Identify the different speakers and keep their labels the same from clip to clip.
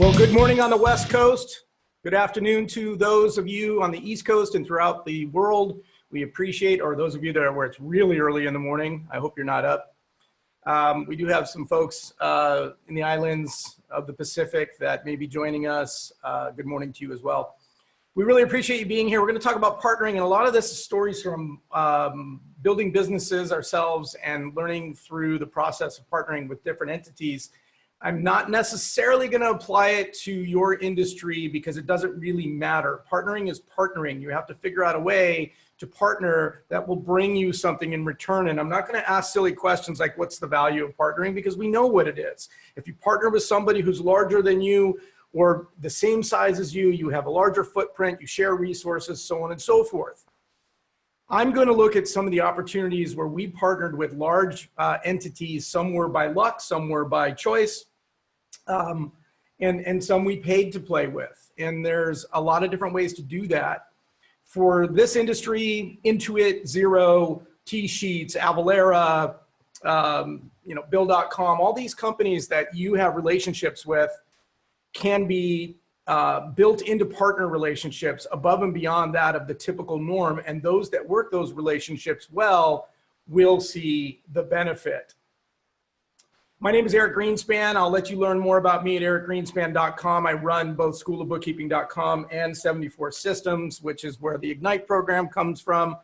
Speaker 1: Well, good morning on the West Coast. Good afternoon to those of you on the East Coast and throughout the world. We appreciate, or those of you that are where it's really early in the morning. I hope you're not up. We do have some folks in the islands of the Pacific that may be joining us. Good morning to you as well. We really appreciate you being here. We're going to talk about partnering, and a lot of this is stories from building businesses ourselves and learning through the process of partnering with different entities. I'm not necessarily going to apply it to your industry because it doesn't really matter. Partnering is partnering. You have to figure out a way to partner that will bring you something in return. And I'm not going to ask silly questions like what's the value of partnering, because we know what it is. If you partner with somebody who's larger than you or the same size as you, you have a larger footprint, you share resources, so on and so forth. I'm going to look at some of the opportunities where we partnered with large entities. Some were by luck, some were by choice. And some we paid to play with. And there's a lot of different ways to do that. For this industry, Intuit, Xero, T-Sheets, Avalara, Bill.com, all these companies that you have relationships with can be built into partner relationships above and beyond that of the typical norm. And those that work those relationships well will see the benefit. My name is Eric Greenspan. I'll let you learn more about me at ericgreenspan.com. I run both schoolofbookkeeping.com and 74 Systems, which is where the Ignite program comes from.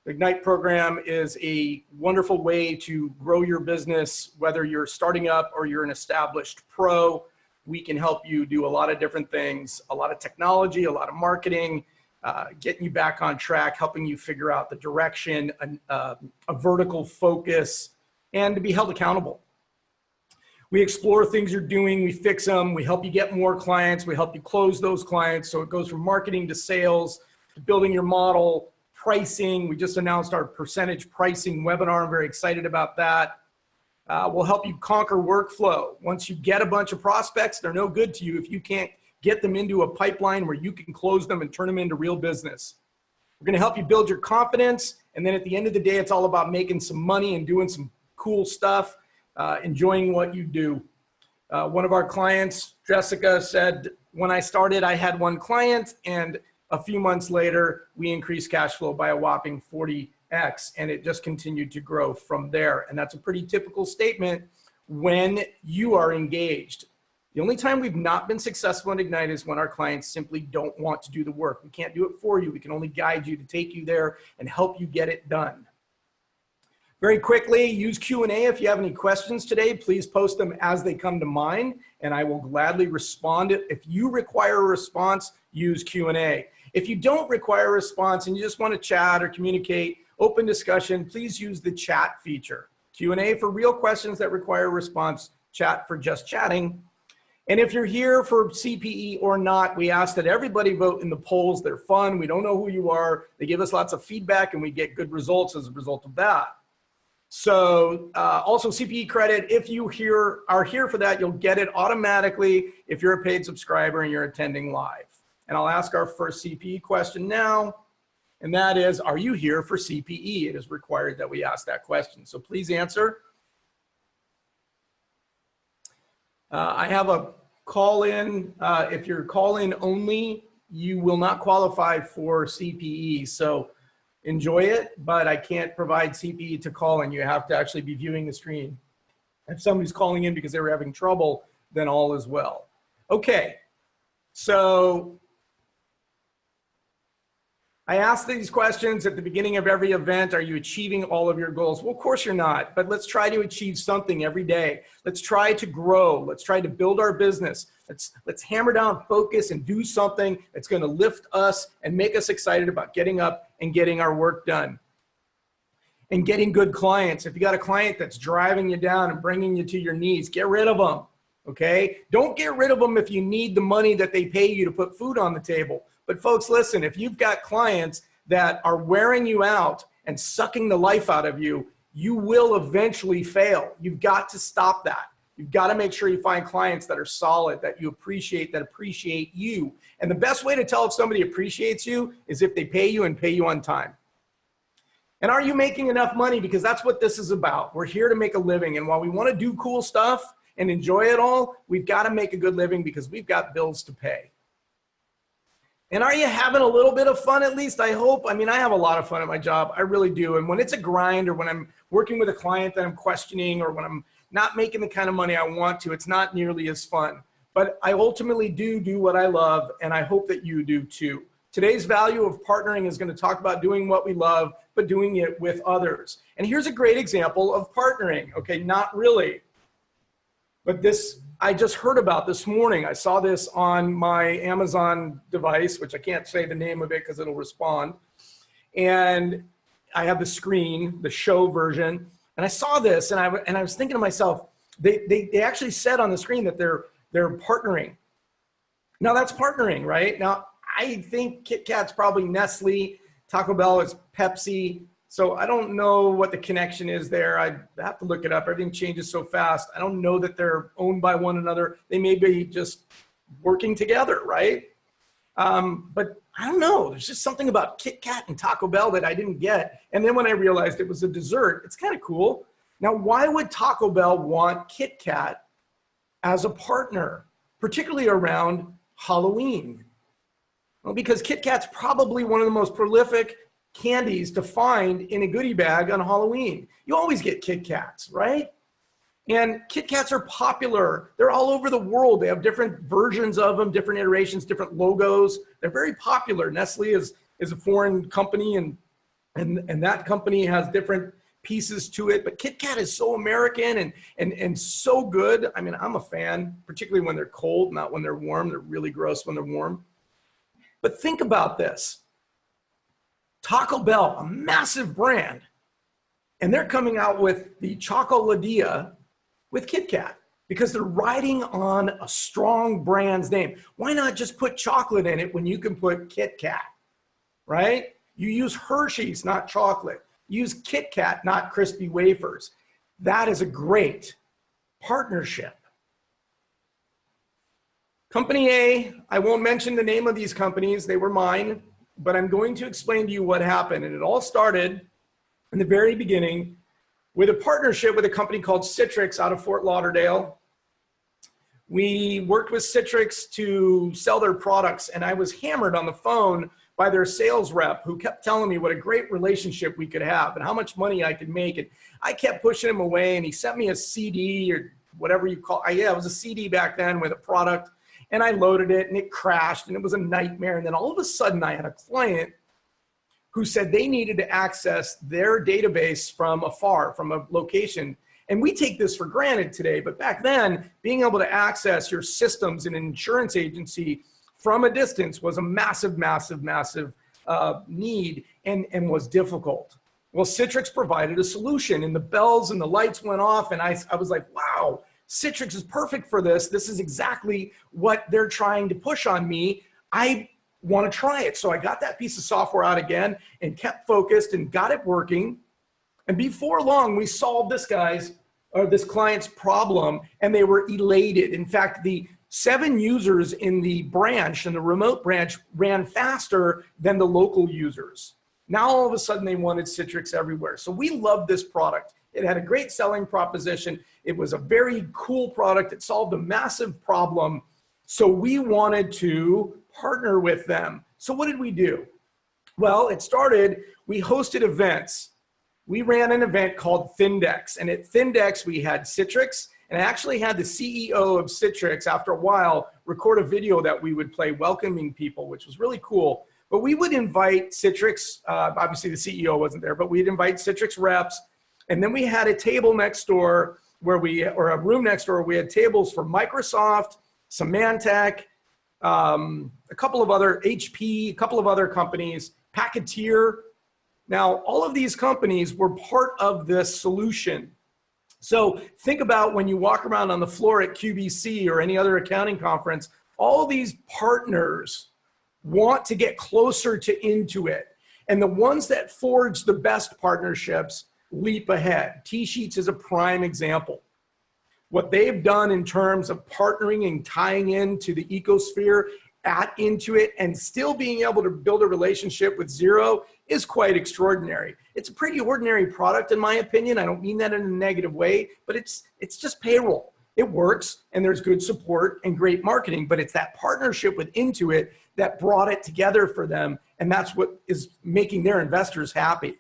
Speaker 1: The Ignite program is a wonderful way to grow your business, whether you're starting up or you're an established pro. We can help you do a lot of different things, a lot of technology, a lot of marketing, getting you back on track, helping you figure out the direction, a vertical focus, and to be held accountable. We explore things you're doing, we fix them, we help you get more clients, we help you close those clients. So it goes from marketing to sales, to building your model, pricing. We just announced our percentage pricing webinar. I'm very excited about that. We'll help you conquer workflow. Once you get a bunch of prospects, they're no good to you if you can't get them into a pipeline where you can close them and turn them into real business. We're gonna help you build your confidence. And then at the end of the day, it's all about making some money and doing some cool stuff. Enjoying what you do. One of our clients, Jessica, said, when I started, I had one client, and a few months later, we increased cash flow by a whopping 40x, and it just continued to grow from there. And that's a pretty typical statement when you are engaged. The only time we've not been successful in Ignite is when our clients simply don't want to do the work. We can't do it for you. We can only guide you to take you there and help you get it done. Very quickly, use Q&A. If you have any questions today, please post them as they come to mind, and I will gladly respond. If you require a response, use Q&A. If you don't require a response and you just want to chat or communicate, open discussion, please use the chat feature. Q&A for real questions that require a response, chat for just chatting. And if you're here for CPE or not, we ask that everybody vote in the polls. They're fun. We don't know who you are. They give us lots of feedback, and we get good results as a result of that. So also CPE credit, if you are here for that, you'll get it automatically if you're a paid subscriber and you're attending live. And I'll ask our first CPE question now, and that is, are you here for CPE? It is required that we ask that question, so please answer. I have a call-in. If you're call-in only, you will not qualify for CPE. So enjoy it, but I can't provide CPE to call in. You have to actually be viewing the screen. If somebody's calling in because they were having trouble, then all is well. Okay, so I ask these questions at the beginning of every event. Are you achieving all of your goals? Well, of course you're not, but let's try to achieve something every day. Let's try to grow. Let's try to build our business. Let's hammer down, focus, and do something that's going to lift us and make us excited about getting up and getting our work done and getting good clients. If you got a client that's driving you down and bringing you to your knees, get rid of them, okay? Don't get rid of them if you need the money that they pay you to put food on the table. But folks, listen, if you've got clients that are wearing you out and sucking the life out of you, you will eventually fail. You've got to stop that. You've got to make sure you find clients that are solid, that you appreciate, that appreciate you. And the best way to tell if somebody appreciates you is if they pay you and pay you on time. And are you making enough money? Because that's what this is about. We're here to make a living. And while we want to do cool stuff and enjoy it all, we've got to make a good living because we've got bills to pay. And are you having a little bit of fun at least? I hope. I mean, I have a lot of fun at my job. I really do. And when it's a grind, or when I'm working with a client that I'm questioning, or when I'm not making the kind of money I want to, it's not nearly as fun. But I ultimately do what I love, and I hope that you do too. Today's value of partnering is going to talk about doing what we love, but doing it with others. And here's a great example of partnering. Okay, not really. But this, I just heard about this morning. I saw this on my Amazon device, which I can't say the name of it because it'll respond. And I have the screen, the show version. And I saw this, and I was thinking to myself, they actually said on the screen that they're partnering. Now that's partnering, right? Now I think Kit Kat's probably Nestle, Taco Bell is Pepsi. So I don't know what the connection is there. I have to look it up. Everything changes so fast. I don't know that they're owned by one another. They may be just working together, right? But I don't know. There's just something about Kit Kat and Taco Bell that I didn't get. And then when I realized it was a dessert, it's kind of cool. Now, why would Taco Bell want Kit Kat as a partner, particularly around Halloween? Well, because Kit Kat's probably one of the most prolific candies to find in a goodie bag on Halloween. You always get Kit Kats, right? And Kit Kats are popular. They're all over the world. They have different versions of them, different iterations, different logos. They're very popular. Nestle is a foreign company, and that company has different pieces to it. But Kit Kat is so American and so good. I mean, I'm a fan, particularly when they're cold, not when they're warm. They're really gross when they're warm. But think about this. Taco Bell, a massive brand, and they're coming out with the Chocoladilla with Kit Kat because they're riding on a strong brand's name. Why not just put chocolate in it when you can put Kit Kat, right? You use Hershey's, not chocolate. Use Kit Kat, not crispy wafers. That is a great partnership. Company A, I won't mention the name of these companies. They were mine. But I'm going to explain to you what happened. And it all started in the very beginning with a partnership with a company called Citrix out of Fort Lauderdale. We worked with Citrix to sell their products, and I was hammered on the phone by their sales rep who kept telling me what a great relationship we could have and how much money I could make. And I kept pushing him away, and he sent me a CD or whatever you call it. Yeah, it was a CD back then with a product. And I loaded it, and it crashed, and it was a nightmare. And then all of a sudden, I had a client who said they needed to access their database from afar, from a location. And we take this for granted today, but back then, being able to access your systems in an insurance agency from a distance was a massive, massive, massive need and was difficult. Well, Citrix provided a solution, and the bells and the lights went off, and I was like, wow. Citrix is perfect for this. This is exactly what they're trying to push on me. I want to try it. So I got that piece of software out again and kept focused and got it working. And before long, we solved this client's problem, and they were elated. In fact, the 7 users in the branch, in the remote branch, ran faster than the local users. Now, all of a sudden, they wanted Citrix everywhere. So we loved this product. It had a great selling proposition. It was a very cool product. It solved a massive problem. So we wanted to partner with them. So what did we do? Well, it started, we hosted events. We ran an event called Findex. And at Findex, we had Citrix, and I actually had the CEO of Citrix, after a while, record a video that we would play welcoming people, which was really cool. But we would invite Citrix, obviously the CEO wasn't there, but we'd invite Citrix reps. And then we had a table next door or a room next door where we had tables for Microsoft, Symantec, a couple of other HP, a couple of other companies, Packeteer. Now, all of these companies were part of this solution. So think about when you walk around on the floor at QBC or any other accounting conference, all these partners want to get closer to Intuit. And the ones that forge the best partnerships leap ahead. T-Sheets is a prime example. What they've done in terms of partnering and tying into the ecosphere at Intuit and still being able to build a relationship with Xero is quite extraordinary. It's a pretty ordinary product in my opinion. I don't mean that in a negative way, but it's just payroll. It works, and there's good support and great marketing, but it's that partnership with Intuit that brought it together for them, and that's what is making their investors happy.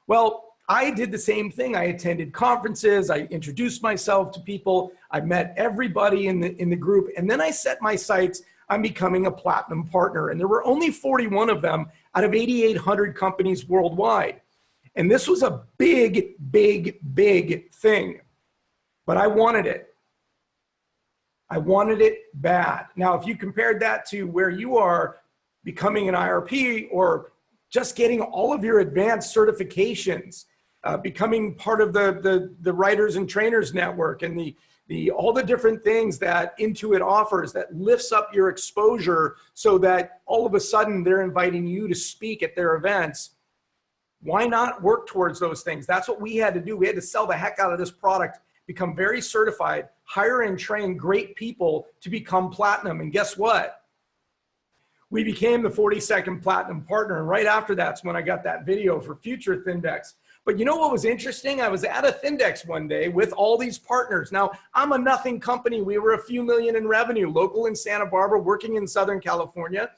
Speaker 1: Well, I did the same thing. I attended conferences, I introduced myself to people, I met everybody in the group, and then I set my sights on becoming a platinum partner. And there were only 41 of them out of 8,800 companies worldwide. And this was a big, big, big thing, but I wanted it. I wanted it bad. Now, if you compared that to where you are becoming an IRP or just getting all of your advanced certifications, becoming part of the Writers and Trainers Network and all the different things that Intuit offers that lifts up your exposure so that all of a sudden they're inviting you to speak at their events. Why not work towards those things? That's what we had to do. We had to sell the heck out of this product, become very certified, hire and train great people to become platinum. And guess what? We became the 42nd platinum partner. And right after that's when I got that video for future Thindex. But you know what was interesting? I was at a Thindex one day with all these partners. Now, I'm a nothing company. We were a few million in revenue, local in Santa Barbara, working in Southern California.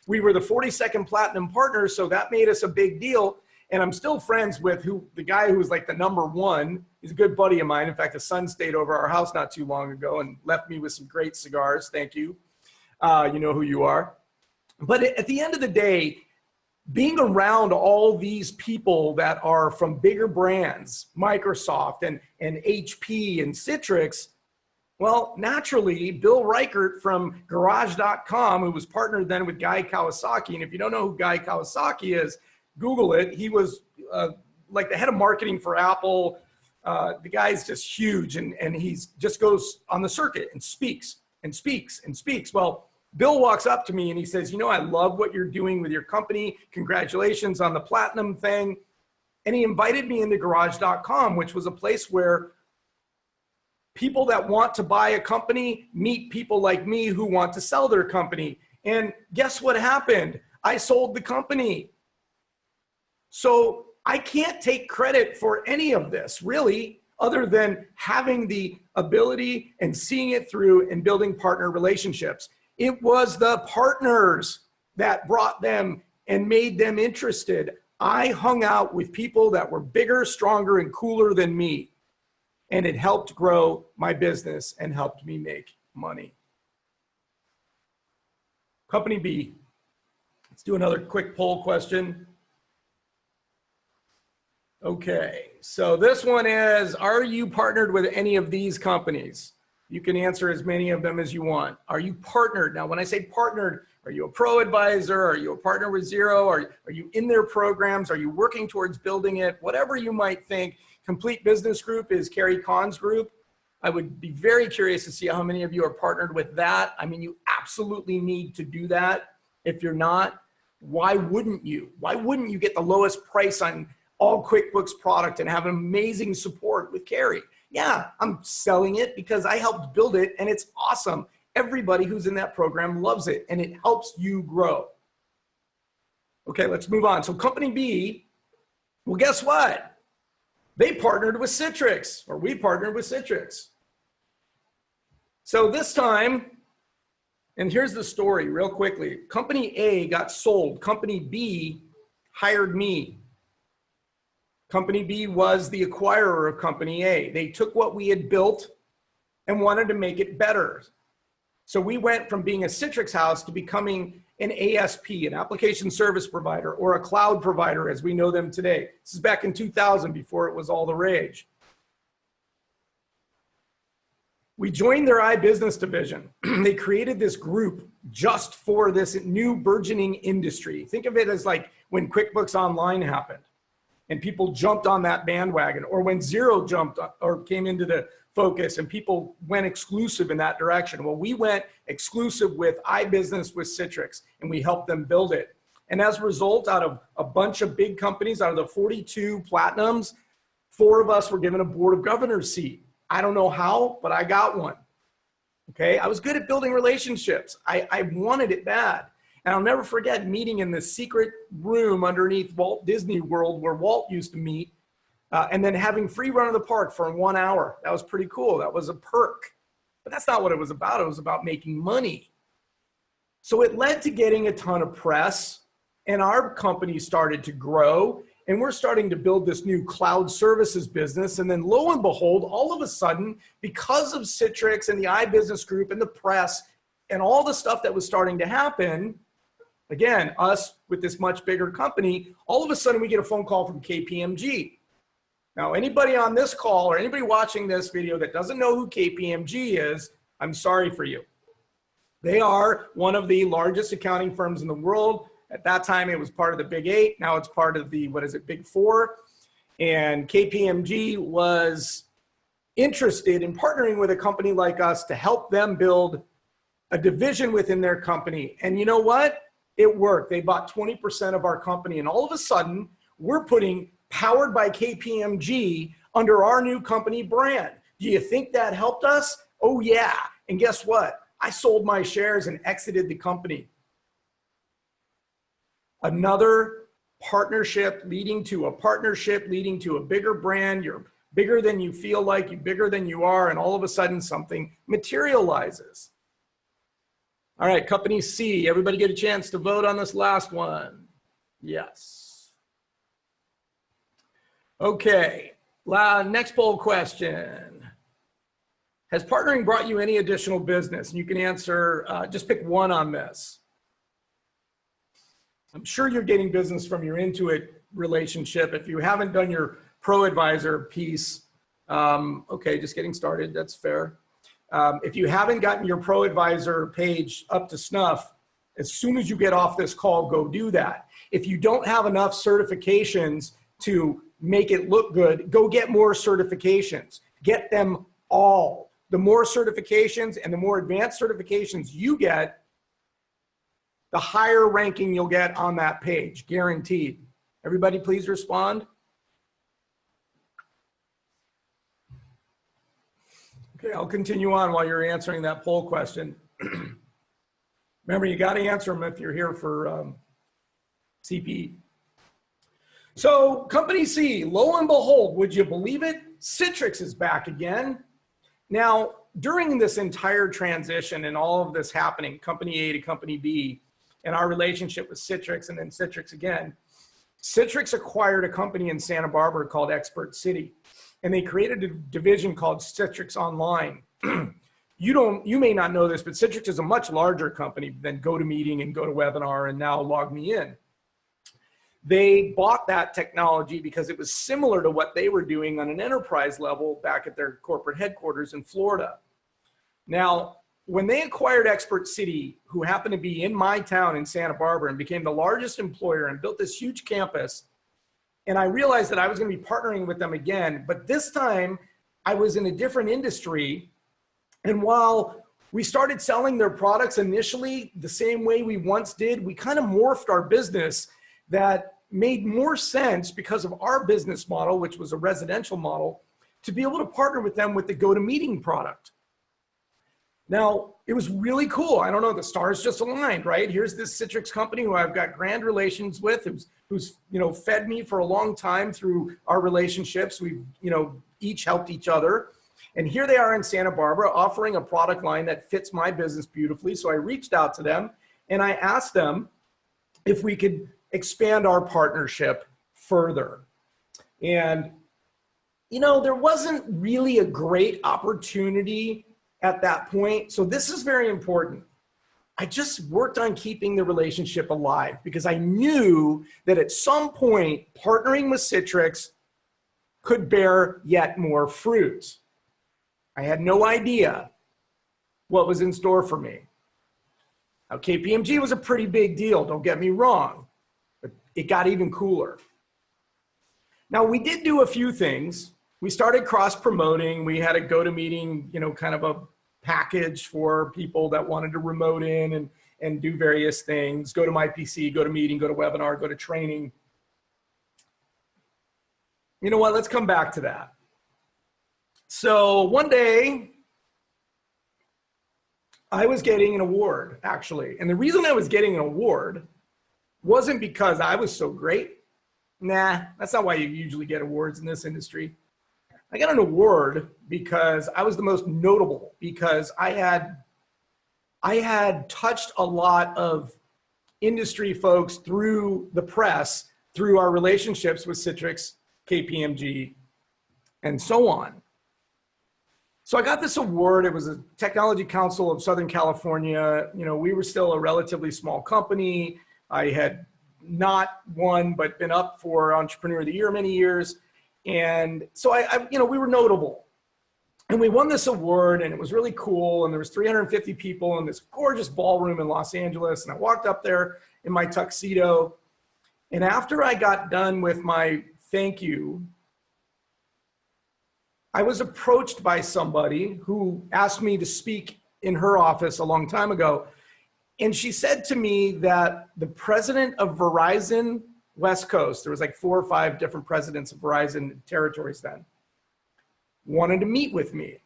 Speaker 1: We were the 42nd platinum partner, so that made us a big deal. And I'm still friends with the guy who was like the #1. He's a good buddy of mine. In fact, his son stayed over our house not too long ago and left me with some great cigars. Thank you. You know who you are. But at the end of the day, being around all these people that are from bigger brands, Microsoft and HP and Citrix, well, naturally, Bill Reichert from Garage.com, who was partnered then with Guy Kawasaki, and if you don't know who Guy Kawasaki is, Google it. He was like the head of marketing for Apple. The guy's just huge, and he's just goes on the circuit and speaks and speaks and speaks. Well, Bill walks up to me and he says, you know, I love what you're doing with your company. Congratulations on the platinum thing. And he invited me into Garage.com, which was a place where people that want to buy a company meet people like me who want to sell their company. And guess what happened? I sold the company. So I can't take credit for any of this, really, other than having the ability and seeing it through and building partner relationships. It was the partners that brought them and made them interested. I hung out with people that were bigger, stronger, and cooler than me. And it helped grow my business and helped me make money. Company B. Let's do another quick poll question. Okay, so this one is, are you partnered with any of these companies? You can answer as many of them as you want. Are you partnered? Now, when I say partnered, are you a pro advisor? Are you a partner with Xero? Are you in their programs? Are you working towards building it? Whatever you might think. Complete Business Group is Carrie Kahn's group. I would be very curious to see how many of you are partnered with that. I mean, you absolutely need to do that. If you're not, why wouldn't you? Why wouldn't you get the lowest price on all QuickBooks product and have amazing support with Carrie? Yeah, I'm selling it because I helped build it and it's awesome. Everybody who's in that program loves it and it helps you grow. Okay, let's move on. So company B, well, guess what? They partnered with Citrix, or we partnered with Citrix. So this time, and here's the story real quickly. Company A got sold. Company B hired me. Company B was the acquirer of Company A. They took what we had built and wanted to make it better. So we went from being a Citrix house to becoming an ASP, an application service provider, or a cloud provider as we know them today. This is back in 2000, before it was all the rage. We joined their iBusiness division. They created this group just for this new burgeoning industry. Think of it as like when QuickBooks Online happened. And people jumped on that bandwagon, or when Xero jumped or came into the focus and people went exclusive in that direction. Well, we went exclusive with iBusiness with Citrix and we helped them build it. And as a result, out of a bunch of big companies, out of the 42 platinums, 4 of us were given a board of governors seat. I don't know how, but I got one. Okay, I was good at building relationships. I wanted it bad. And I'll never forget meeting in the secret room underneath Walt Disney World where Walt used to meet, and then having free run of the park for 1 hour. That was pretty cool. That was a perk. But that's not what it was about. It was about making money. So it led to getting a ton of press, and our company started to grow, and we're starting to build this new cloud services business. And then lo and behold, all of a sudden, because of Citrix and the iBusiness Group and the press and all the stuff that was starting to happen, again, us with this much bigger company, all of a sudden we get a phone call from KPMG. Now, anybody on this call or anybody watching this video that doesn't know who KPMG is, I'm sorry for you. They are one of the largest accounting firms in the world. At that time, it was part of the Big Eight. Now it's part of the, Big Four. And KPMG was interested in partnering with a company like us to help them build a division within their company. And you know what? It worked. They bought 20% of our company. And all of a sudden, we're putting Powered by KPMG under our new company brand. Do you think that helped us? Oh, yeah. And guess what? I sold my shares and exited the company. Another partnership leading to a partnership, leading to a bigger brand. You're bigger than you feel like, you're bigger than you are, and all of a sudden something materializes. All right, company C, everybody get a chance to vote on this last one? Yes. Okay, next poll question. Has partnering brought you any additional business? And you can answer, just pick one on this. I'm sure you're getting business from your Intuit relationship. If you haven't done your ProAdvisor piece, okay, just getting started, that's fair. If you haven't gotten your ProAdvisor page up to snuff, as soon as you get off this call, go do that. If you don't have enough certifications to make it look good, go get more certifications. Get them all. The more certifications and the more advanced certifications you get, the higher ranking you'll get on that page, guaranteed. Everybody please respond. Okay, I'll continue on while you're answering that poll question. Remember, you got to answer them if you're here for CPE. So company C, lo and behold, would you believe it? Citrix is back again. Now, during this entire transition and all of this happening, company A to company B, and our relationship with Citrix and then Citrix again, Citrix acquired a company in Santa Barbara called Expert City, and they created a division called Citrix Online. You may not know this, but Citrix is a much larger company than GoToMeeting and GoToWebinar and now LogMeIn. They bought that technology because it was similar to what they were doing on an enterprise level back at their corporate headquarters in Florida. Now, when they acquired Expert City, who happened to be in my town in Santa Barbara and became the largest employer and built this huge campus, and I realized that I was going to be partnering with them again, but this time I was in a different industry. And while we started selling their products initially the same way we once did, we kind of morphed our business that made more sense because of our business model, which was a residential model, to be able to partner with them with the GoToMeeting product. Now, it was really cool. I don't know, the stars just aligned, right? Here's this Citrix company who I've got grand relations with, who's fed me for a long time through our relationships. We've each helped each other. And here they are in Santa Barbara offering a product line that fits my business beautifully. So I reached out to them and I asked them if we could expand our partnership further. And, there wasn't really a great opportunity at that point. So this is very important. I just worked on keeping the relationship alive because I knew that at some point partnering with Citrix could bear yet more fruit. I had no idea what was in store for me. Now, KPMG was a pretty big deal, don't get me wrong, but it got even cooler. Now, we did do a few things. We started cross-promoting. We had a GoToMeeting, kind of a package for people that wanted to remote in and do various things. Go to my PC, GoToMeeting, GoToWebinar, GoToTraining. You know what? Let's come back to that. So one day, I was getting an award, actually. And the reason I was getting an award wasn't because I was so great. Nah, that's not why you usually get awards in this industry. I got an award because I was the most notable, because I had touched a lot of industry folks through the press, through our relationships with Citrix, KPMG, and so on. So I got this award. It was a Technology Council of Southern California. You know, we were still a relatively small company. I had not won, but been up for Entrepreneur of the Year many years. And so you know, we were notable. And we won this award, and it was really cool. And there was 350 people in this gorgeous ballroom in Los Angeles. And I walked up there in my tuxedo. And after I got done with my thank you, I was approached by somebody who asked me to speak in her office a long time ago. And she said to me that the president of Verizon West Coast, there was like 4 or 5 different presidents of Verizon territories then, wanted to meet with me.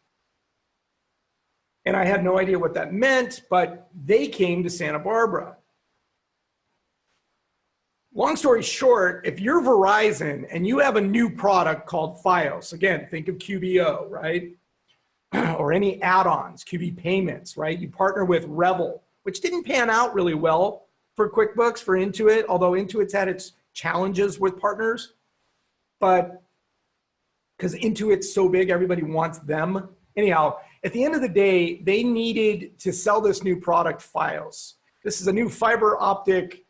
Speaker 1: And I had no idea what that meant, but they came to Santa Barbara. Long story short, if you're Verizon and you have a new product called Fios, again, think of QBO, right? Or any add-ons, QB Payments, right? You partner with Revel, which didn't pan out really well for QuickBooks, for Intuit, although Intuit's had its challenges with partners. But because Intuit's so big, everybody wants them. Anyhow, at the end of the day, they needed to sell this new product, Fios. This is a new fiber optic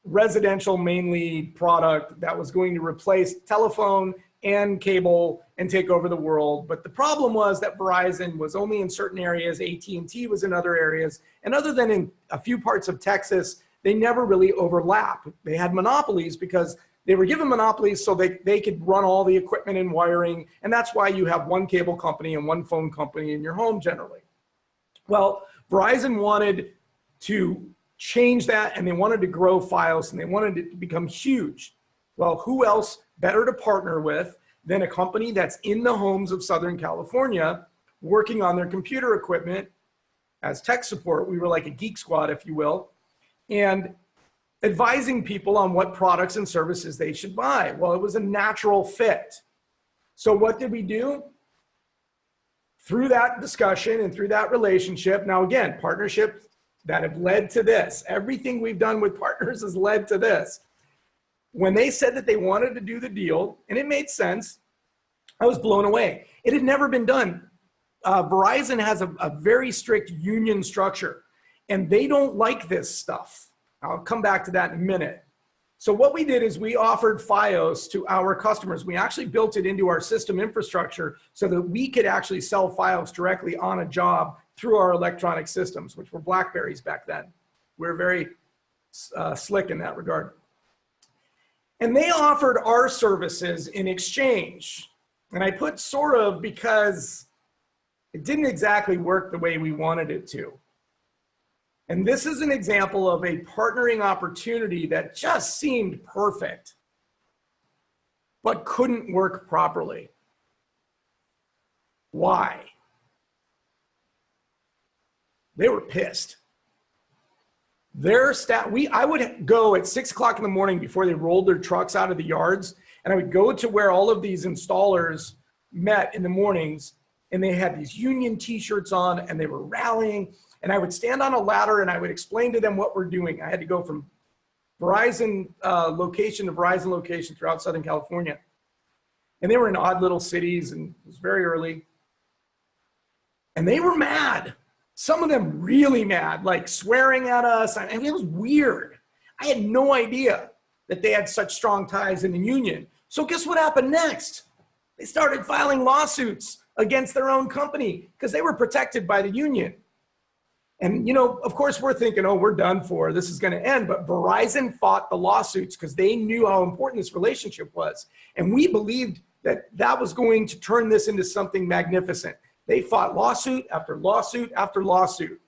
Speaker 1: residential mainly product that was going to replace telephone and cable and take over the world. But the problem was that Verizon was only in certain areas, AT&T was in other areas, and other than in a few parts of Texas, they never really overlapped. They had monopolies because they were given monopolies so they could run all the equipment and wiring, and that's why you have one cable company and one phone company in your home generally. Well, Verizon wanted to change that, and they wanted to grow Fios, and they wanted it to become huge. Well, who else better to partner with than a company that's in the homes of Southern California working on their computer equipment as tech support? We were like a geek squad, if you will, and advising people on what products and services they should buy. Well, it was a natural fit. So what did we do? Through that discussion and through that relationship, now again, partnerships that have led to this. Everything we've done with partners has led to this. When they said that they wanted to do the deal, and it made sense, I was blown away. It had never been done. Verizon has a very strict union structure, and they don't like this stuff. I'll come back to that in a minute. So what we did is we offered Fios to our customers. We actually built it into our system infrastructure so that we could actually sell Fios directly on a job through our electronic systems, which were BlackBerrys back then. We were very slick in that regard. And they offered our services in exchange. And I put sort of because it didn't exactly work the way we wanted it to. And this is an example of a partnering opportunity that just seemed perfect, but couldn't work properly. Why? They were pissed. Their staff, I would go at 6 o'clock in the morning before they rolled their trucks out of the yards, and I would go to where all of these installers met in the mornings, and they had these union t-shirts on, and they were rallying, and I would stand on a ladder, and I would explain to them what we're doing. I had to go from Verizon location to Verizon location throughout Southern California. And they were in odd little cities, and it was very early. And they were mad. Some of them really mad, like swearing at us. I mean, it was weird. I had no idea that they had such strong ties in the union. So guess what happened next? They started filing lawsuits against their own company because they were protected by the union. And, you know, of course, we're thinking, oh, we're done for. This is going to end. But Verizon fought the lawsuits because they knew how important this relationship was. And we believed that that was going to turn this into something magnificent. They fought lawsuit after lawsuit after lawsuit.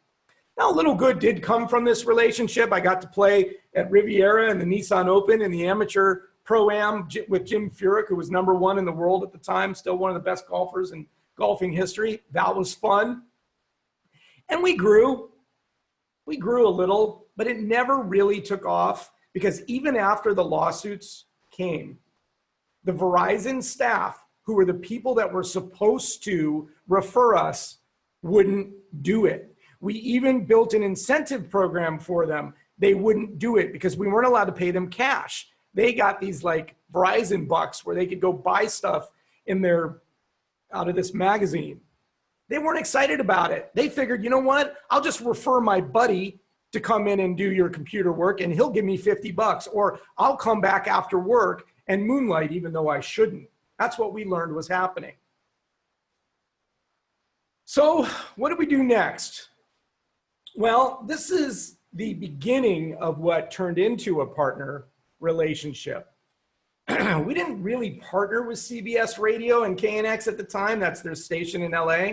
Speaker 1: Now, a little good did come from this relationship. I got to play at Riviera and the Nissan Open in the amateur Pro-Am with Jim Furyk, who was #1 in the world at the time, still one of the best golfers in golfing history. That was fun. And we grew a little, but it never really took off because even after the lawsuits came, the Verizon staff who were the people that were supposed to refer us, wouldn't do it. We even built an incentive program for them. They wouldn't do it because we weren't allowed to pay them cash. They got these like Verizon bucks where they could go buy stuff out of this magazine. They weren't excited about it. They figured, you know what? I'll just refer my buddy to come in and do your computer work and he'll give me 50 bucks, or I'll come back after work and moonlight even though I shouldn't. That's what we learned was happening. So what do we do next? Well, this is the beginning of what turned into a partner relationship. We didn't really partner with CBS Radio and KNX at the time. That's their station in LA.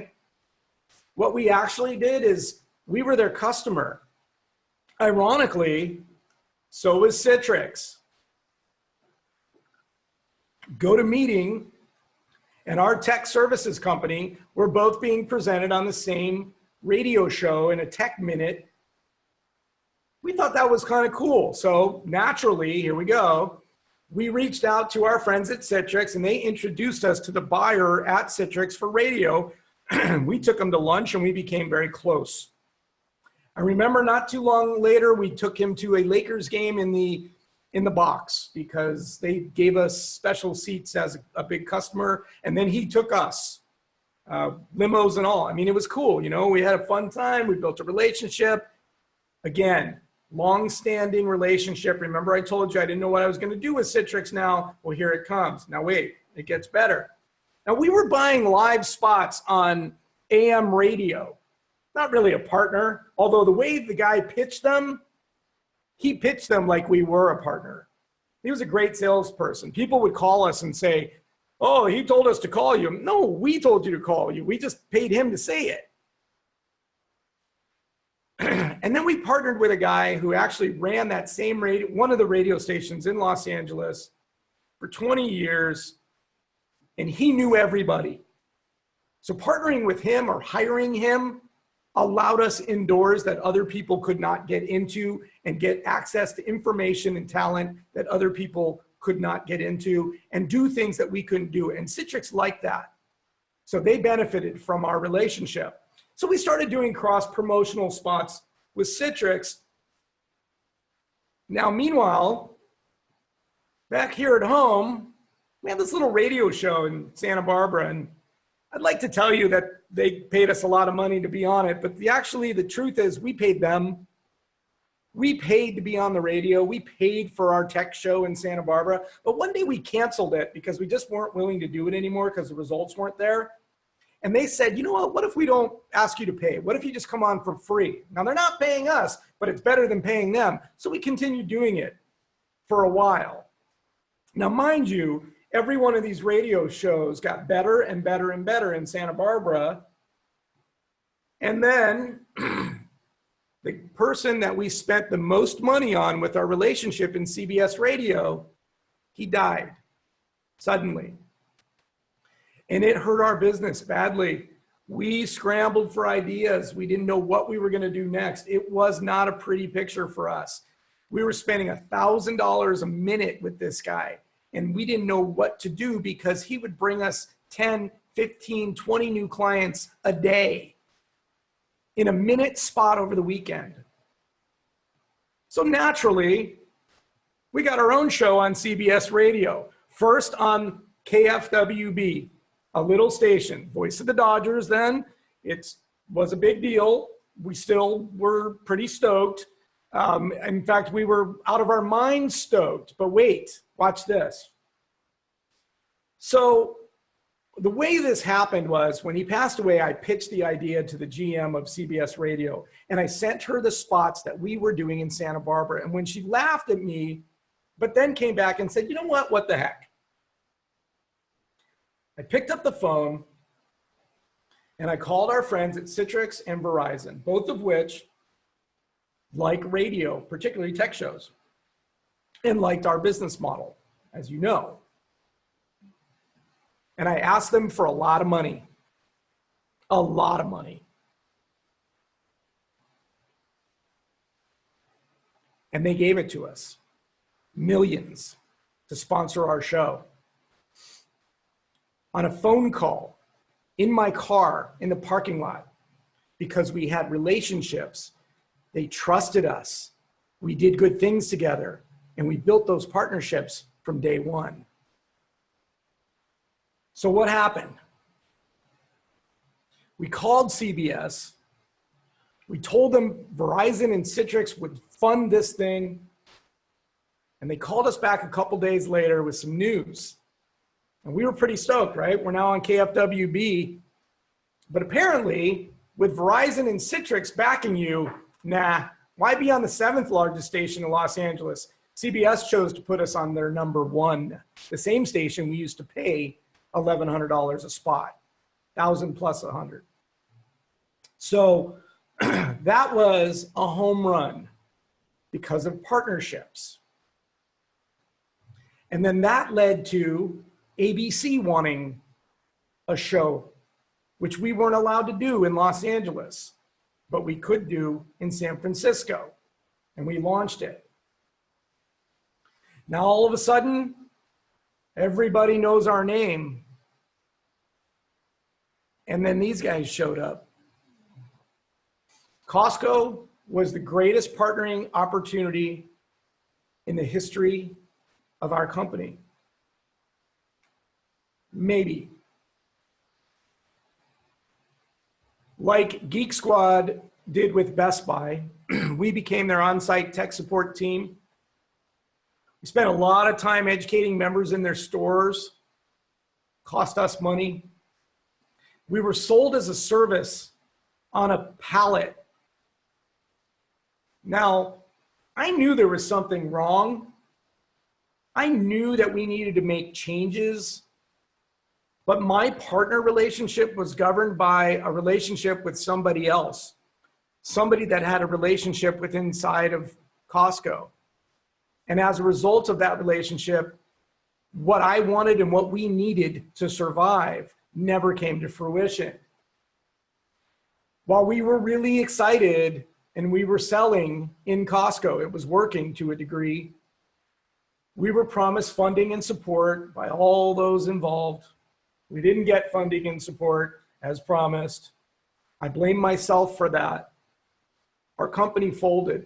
Speaker 1: What we actually did is we were their customer. Ironically, so was Citrix. GoToMeeting and our tech services company were both being presented on the same radio show in a tech minute. We thought that was kind of cool. So naturally, here we go. We reached out to our friends at Citrix and they introduced us to the buyer at Citrix for radio. We took them to lunch and we became very close. I remember not too long later, we took him to a Lakers game in the box because they gave us special seats as a big customer. And then he took us, limos and all. I mean, it was cool. You know, we had a fun time. We built a relationship. Again, long-standing relationship. Remember I told you I didn't know what I was going to do with Citrix now? Well, here it comes. Now wait, it gets better. Now we were buying live spots on AM radio. Not really a partner, although the way the guy pitched them, he pitched them like we were a partner. He was a great salesperson. People would call us and say, oh, he told us to call you. No, we told you to call you. We just paid him to say it. And then we partnered with a guy who actually ran that same radio, one of the radio stations in Los Angeles for 20 years, and he knew everybody. So partnering with him or hiring him allowed us indoors that other people could not get into and get access to information and talent that other people could not get into and do things that we couldn't do. And Citrix liked that. So they benefited from our relationship. So we started doing cross-promotional spots with Citrix. Now, meanwhile, back here at home, we have this little radio show in Santa Barbara, and I'd like to tell you that they paid us a lot of money to be on it, but the truth is we paid them. We paid to be on the radio. We paid for our tech show in Santa Barbara, but one day we canceled it because we just weren't willing to do it anymore because the results weren't there. And they said, you know what if we don't ask you to pay? What if you just come on for free? Now they're not paying us, but it's better than paying them. So we continued doing it for a while. Now, mind you, every one of these radio shows got better and better and better in Santa Barbara. And then the person that we spent the most money on with our relationship in CBS Radio, he died suddenly. And it hurt our business badly. We scrambled for ideas. We didn't know what we were going to do next. It was not a pretty picture for us. We were spending $1,000 a minute with this guy, and we didn't know what to do because he would bring us 10, 15, 20 new clients a day in a minute spot over the weekend. So naturally, we got our own show on CBS Radio, first on KFWB. A little station, Voice of the Dodgers then. It was a big deal. We still were pretty stoked. In fact, we were out of our minds stoked. But wait, watch this. So the way this happened was when he passed away, I pitched the idea to the GM of CBS Radio, and I sent her the spots that we were doing in Santa Barbara. And when she laughed at me, but then came back and said, you know what the heck? I picked up the phone and I called our friends at Citrix and Verizon, both of which like radio, particularly tech shows, and liked our business model, as you know. And I asked them for a lot of money, a lot of money. And they gave it to us, millions, to sponsor our show. on a phone call, in my car, in the parking lot, because we had relationships. They trusted us. We did good things together, and we built those partnerships from day one. So what happened? We called CBS. We told them Verizon and Citrix would fund this thing. And they called us back a couple days later with some news. And we were pretty stoked, right? We're now on KFWB. But apparently, with Verizon and Citrix backing you, nah, why be on the 7th largest station in Los Angeles? CBS chose to put us on their number 1, the same station we used to pay $1,100 a spot, 1,000 plus 100. So that was a home run because of partnerships. And then that led to ABC wanting a show, which we weren't allowed to do in Los Angeles, but we could do in San Francisco. And we launched it. Now, all of a sudden, everybody knows our name. And then these guys showed up. Costco was the greatest partnering opportunity in the history of our company. Maybe. Like Geek Squad did with Best Buy, we became their on-site tech support team. We spent a lot of time educating members in their stores. Cost us money. We were sold as a service on a pallet. Now, I knew there was something wrong. I knew that we needed to make changes, but my partner relationship was governed by a relationship with somebody else, somebody that had a relationship with inside of Costco. And as a result of that relationship, what I wanted and what we needed to survive never came to fruition. While we were really excited and we were selling in Costco, it was working to a degree, we were promised funding and support by all those involved. We didn't get funding and support as promised. I blame myself for that. Our company folded.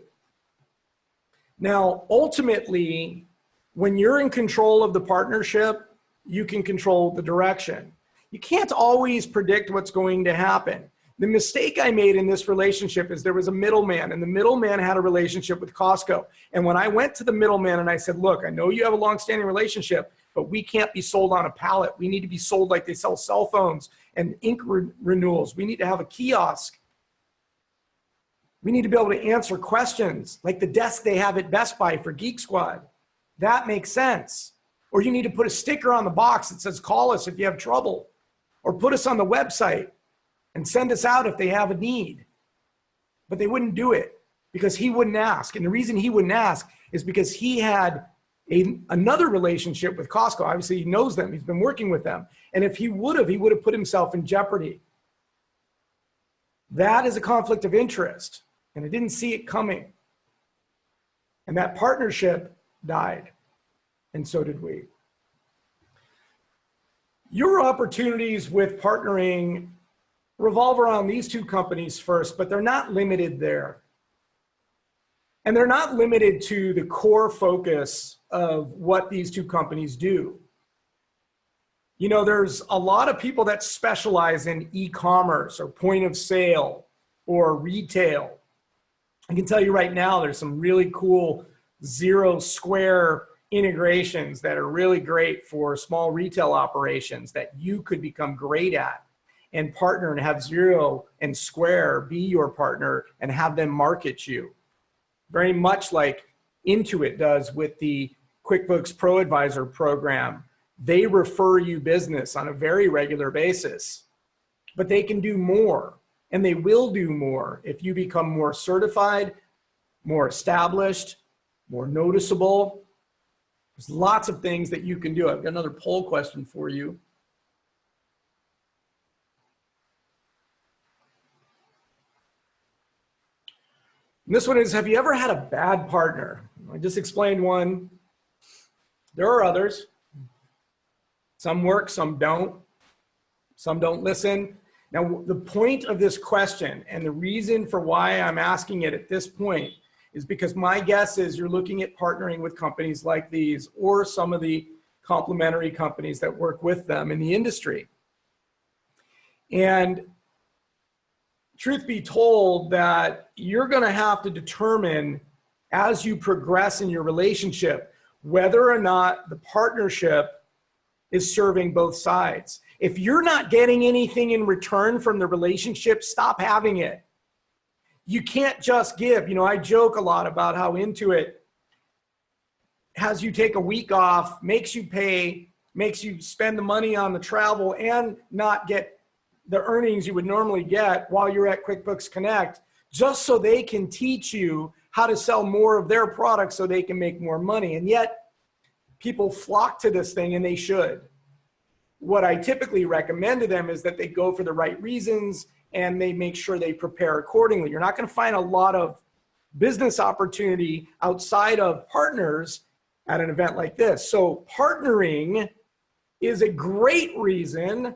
Speaker 1: Now, ultimately, when you're in control of the partnership, you can control the direction. You can't always predict what's going to happen. The mistake I made in this relationship is there was a middleman, and the middleman had a relationship with Costco. And when I went to the middleman and I said, look, I know you have a long-standing relationship, but we can't be sold on a pallet. We need to be sold like they sell cell phones and ink renewals. We need to have a kiosk. We need to be able to answer questions like the desk they have at Best Buy for Geek Squad. That makes sense. Or you need to put a sticker on the box that says, call us if you have trouble. Or put us on the website and send us out if they have a need. But they wouldn't do it because he wouldn't ask. And the reason he wouldn't ask is because he had another relationship with Costco. Obviously, he knows them. He's been working with them. And if he would have put himself in jeopardy. That is a conflict of interest. And I didn't see it coming. And that partnership died. And so did we. Your opportunities with partnering revolve around these two companies first, but they're not limited there. And they're not limited to the core focus of what these two companies do. You know, there's a lot of people that specialize in e-commerce or point of sale or retail. I can tell you right now, there's some really cool zero square integrations that are really great for small retail operations that you could become great at and partner and have Zero and Square be your partner and have them market you. Very much like Intuit does with the QuickBooks ProAdvisor program. They refer you business on a very regular basis, but they can do more and they will do more if you become more certified, more established, more noticeable. There's lots of things that you can do. I've got another poll question for you. And this one is, have you ever had a bad partner? I just explained one. There are others. Some work, some don't. Some don't listen. Now, the point of this question and the reason for why I'm asking it at this point is because my guess is you're looking at partnering with companies like these or some of the complementary companies that work with them in the industry. And truth be told, that you're going to have to determine as you progress in your relationship whether or not the partnership is serving both sides. If you're not getting anything in return from the relationship, stop having it. You can't just give. You know, I joke a lot about how Intuit has you take a week off, makes you pay, makes you spend the money on the travel and not get the earnings you would normally get while you're at QuickBooks Connect, just so they can teach you how to sell more of their products so they can make more money. And yet people flock to this thing, and they should. What I typically recommend to them is that they go for the right reasons and they make sure they prepare accordingly. You're not going to find a lot of business opportunity outside of partners at an event like this. So partnering is a great reason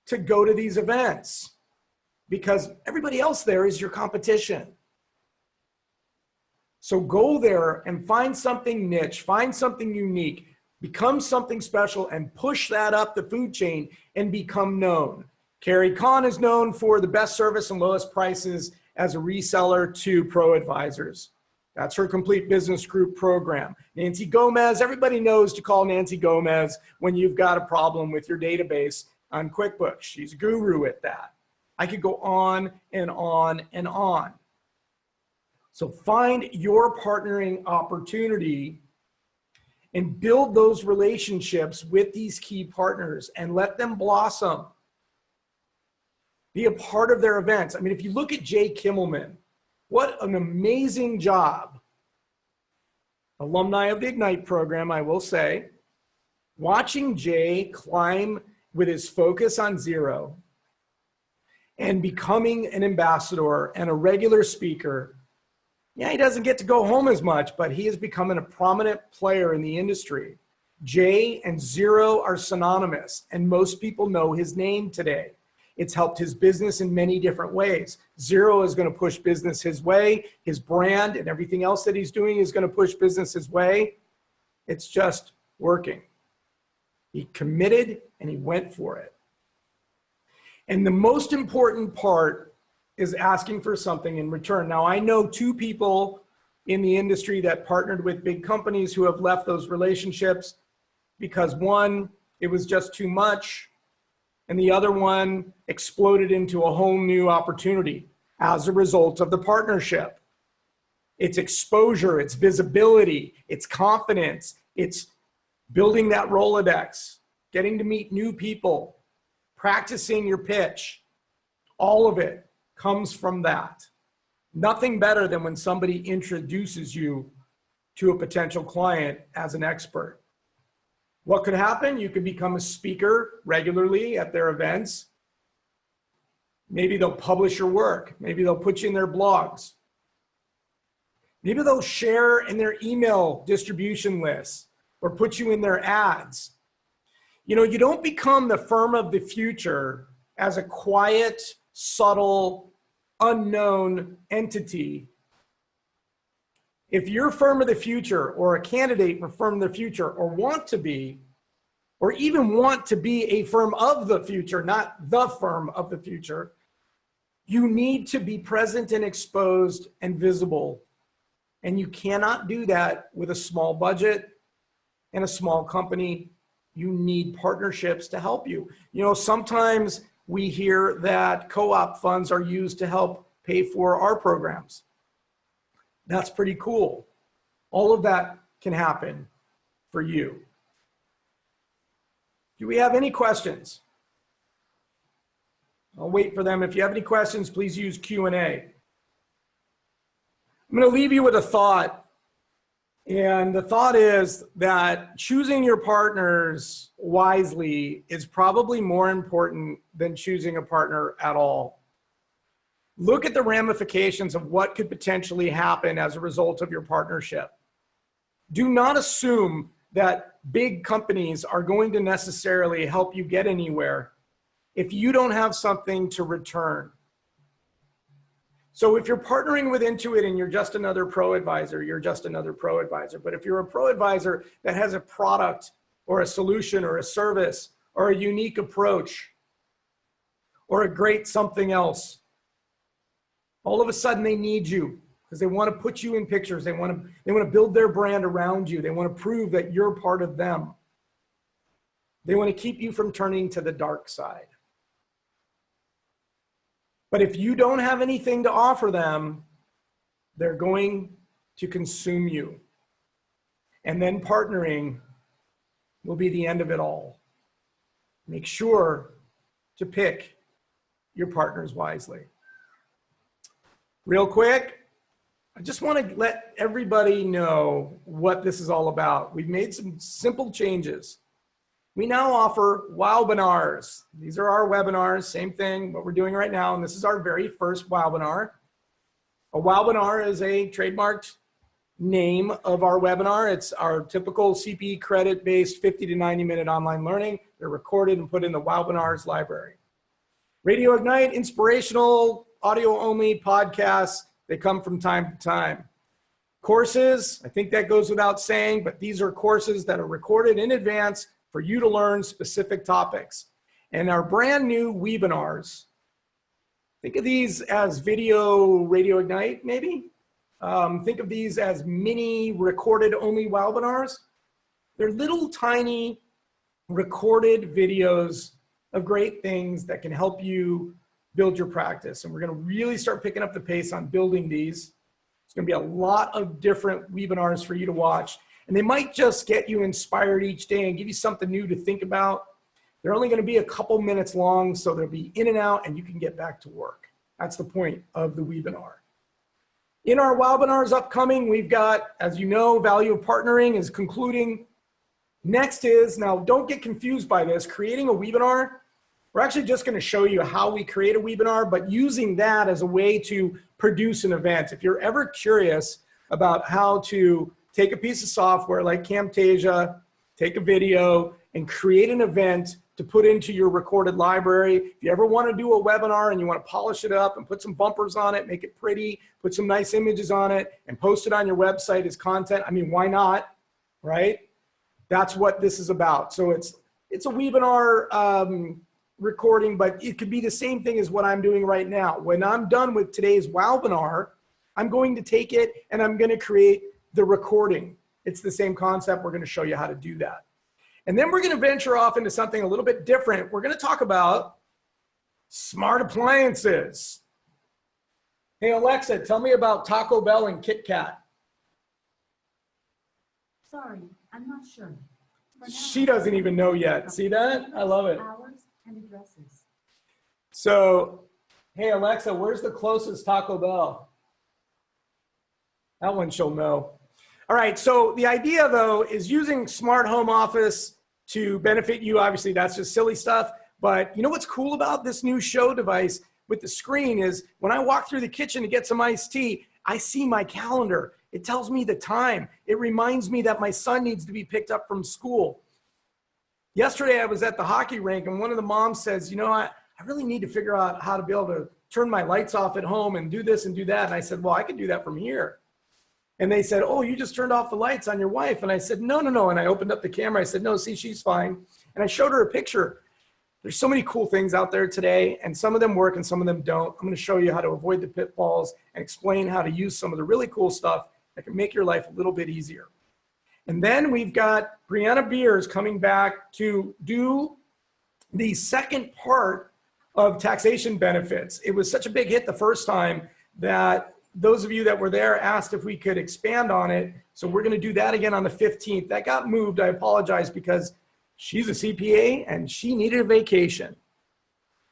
Speaker 1: to go to these events because everybody else there is your competition. So go there and find something niche, find something unique, become something special, and push that up the food chain and become known. Carrie Kahn is known for the best service and lowest prices as a reseller to ProAdvisors. That's her complete business group program. Nancy Gomez, everybody knows to call Nancy Gomez when you've got a problem with your database on QuickBooks. She's a guru at that. I could go on and on and on. So find your partnering opportunity and build those relationships with these key partners and let them blossom. Be a part of their events. I mean, if you look at Jay Kimmelman, what an amazing job. Alumni of the Ignite program, I will say. Watching Jay climb with his focus on zero and becoming an ambassador and a regular speaker. Yeah, he doesn't get to go home as much, but he is becoming a prominent player in the industry. Jay and zero are synonymous, and most people know his name today. It's helped his business in many different ways. Zero is going to push business his way. His brand and everything else that he's doing is going to push business his way. It's just working. He committed and he went for it. And the most important part is asking for something in return. Now, I know two people in the industry that partnered with big companies who have left those relationships because one, it was just too much, and the other one exploded into a whole new opportunity as a result of the partnership. It's exposure, it's visibility, it's confidence, it's building that Rolodex, getting to meet new people, practicing your pitch. All of it comes from that. Nothing better than when somebody introduces you to a potential client as an expert. What could happen? You could become a speaker regularly at their events. Maybe they'll publish your work. Maybe they'll put you in their blogs. Maybe they'll share in their email distribution lists or put you in their ads. You know, you don't become the firm of the future as a quiet, subtle, unknown entity. If you're firm of the future or a candidate for firm of the future or want to be, or even want to be a firm of the future, not the firm of the future, you need to be present and exposed and visible. And you cannot do that with a small budget and a small company. You need partnerships to help you. You know, sometimes we hear that co-op funds are used to help pay for our programs. That's pretty cool. All of that can happen for you. Do we have any questions? I'll wait for them. If you have any questions, please use Q&A. I'm going to leave you with a thought. And the thought is that choosing your partners wisely is probably more important than choosing a partner at all. Look at the ramifications of what could potentially happen as a result of your partnership. Do not assume that big companies are going to necessarily help you get anywhere. if you don't have something to return. So if you're partnering with Intuit and you're just another pro advisor, you're just another pro advisor. But if you're a pro advisor that has a product or a solution or a service or a unique approach or a great something else, all of a sudden they need you because they want to put you in pictures. They want to build their brand around you. They want to prove that you're part of them. They want to keep you from turning to the dark side. But if you don't have anything to offer them, they're going to consume you. And then partnering will be the end of it all. Make sure to pick your partners wisely. Real quick, I just want to let everybody know what this is all about. We've made some simple changes. We now offer WOWbinars. These are our webinars, same thing, what we're doing right now, and this is our very first WOWbinar. A WOWbinar is a trademarked name of our webinar. It's our typical CPE credit-based 50 to 90-minute online learning. They're recorded and put in the WOWbinars library. Radio Ignite, inspirational, audio-only podcasts. They come from time to time. Courses, I think that goes without saying, but these are courses that are recorded in advance for you to learn specific topics. And our brand new webinars, think of these as video Radio Ignite, maybe? Think of these as mini recorded only webinars. They're little tiny recorded videos of great things that can help you build your practice. And we're gonna really start picking up the pace on building these. It's gonna be a lot of different webinars for you to watch. And they might just get you inspired each day and give you something new to think about. They're only going to be a couple minutes long, so they'll be in and out and you can get back to work. That's the point of the webinar. In our webinars upcoming, we've got, as you know, value of partnering is concluding. Next is, now don't get confused by this, creating a webinar. We're actually just going to show you how we create a webinar, but using that as a way to produce an event. If you're ever curious about how to take a piece of software like Camtasia, take a video, and create an event to put into your recorded library. If you ever want to do a webinar and you want to polish it up and put some bumpers on it, make it pretty, put some nice images on it, and post it on your website as content, I mean, why not, right? That's what this is about. So it's a webinar recording, but it could be the same thing as what I'm doing right now. When I'm done with today's webinar, I'm going to take it and I'm going to create the recording. It's the same concept. We're going to show you how to do that. And then we're going to venture off into something a little bit different. We're going to talk about smart appliances. Hey, Alexa, tell me about Taco Bell and Kit Kat.
Speaker 2: Sorry, I'm not sure.
Speaker 1: She doesn't even know yet. See that? I love it.
Speaker 2: Hours and addresses.
Speaker 1: So, hey, Alexa, where's the closest Taco Bell? That one she'll know. All right, so the idea, though, is using Smart Home Office to benefit you. Obviously, that's just silly stuff. But you know what's cool about this new show device with the screen is when I walk through the kitchen to get some iced tea, I see my calendar. It tells me the time. It reminds me that my son needs to be picked up from school. Yesterday, I was at the hockey rink, and one of the moms says, you know, I really need to figure out how to be able to turn my lights off at home and do this and do that. And I said, well, I can do that from here. And they said, oh, you just turned off the lights on your wife. And I said, no. And I opened up the camera. I said, no, see, she's fine. And I showed her a picture. There's so many cool things out there today, and some of them work and some of them don't. I'm going to show you how to avoid the pitfalls and explain how to use some of the really cool stuff that can make your life a little bit easier. And then we've got Brianna Beers coming back to do the second part of taxation benefits. It was such a big hit the first time that those of you that were there asked if we could expand on it. So we're going to do that again on the 15th. That got moved. I apologize because she's a CPA and she needed a vacation.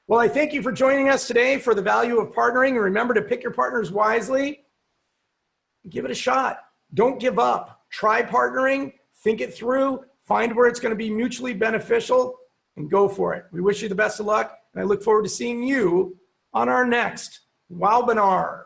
Speaker 1: Well, I thank you for joining us today for the value of partnering. And remember to pick your partners wisely. Give it a shot. Don't give up. Try partnering. Think it through. Find where it's going to be mutually beneficial and go for it. We wish you the best of luck. And I look forward to seeing you on our next WOWbinar.